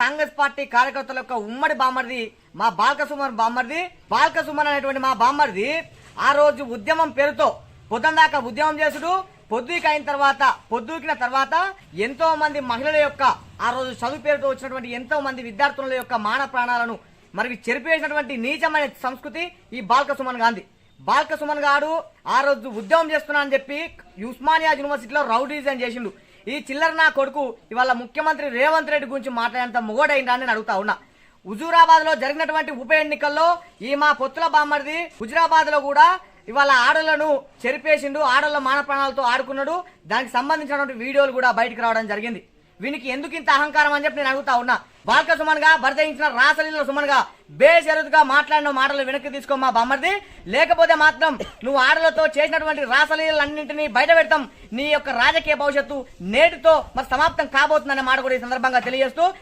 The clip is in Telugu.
కాంగ్రెస్ పార్టీ కార్యకర్తల యొక్క ఉమ్మడి బామ్మర్ది మా బాల్కసుమన్ బామ్మర్ది. బాల్కసుమన్ అనేటువంటి మా బామ్మర్ది ఆ రోజు ఉద్యమం పేరుతో పొద్దుందాకా ఉద్యమం చేసుడు, పొద్దుకిన తర్వాత ఎంతో మంది మహిళల యొక్క ఆ రోజు చదువు పేరుతో వచ్చినటువంటి ఎంతో మంది విద్యార్థుల యొక్క మాన ప్రాణాలను మరి చెరిపేసినటువంటి నీచమైన సంస్కృతి ఈ బాల్కసుమన్ గాంధీ. బాల్కసుమన్ గారు ఆ రోజు ఉద్యమం చేస్తున్నా అని చెప్పి ఉస్మానియా యూనివర్సిటీలో రౌడీజం చేసిండు. ఈ చిల్లర నా కొడుకు ఇవాళ ముఖ్యమంత్రి రేవంత్ రెడ్డి గురించి మాట్లాడేంత మొగోడైందా అని అడుగుతా ఉన్నా. హుజూరాబాద్ లో జరిగినటువంటి ఉప ఎన్నికల్లో ఈ మా పొత్తుల బామ్మర్ది హుజూరాబాద్ లో కూడా ఇవాళ ఆడళ్లను చెరిపేసిండు, ఆడళ్ల మాన ప్రాణాలతో ఆడుకున్నాడు. దానికి సంబంధించినటువంటి వీడియోలు కూడా బయటకు రావడం జరిగింది. వీనికి ఎందుకు ఇంత అహంకారం అని చెప్పి నేను అడుగుతా ఉన్నా. బాల్క సుమన్ గా బర్దయించిన రాసలీల సుమన్ గా బేషరతుగా మాట్లాడిన మాటలు వెనక్కి తీసుకో మా బామ్మర్ది. లేకపోతే మాత్రం నువ్వు ఆడలతో చేసినటువంటి రాసలీలన్నింటినీ బయట పెడతాం. నీ యొక్క రాజకీయ భవిష్యత్తు నేటితో మరి సమాప్తం కాబోతుందనే మాట కూడా ఈ సందర్భంగా తెలియజేస్తూ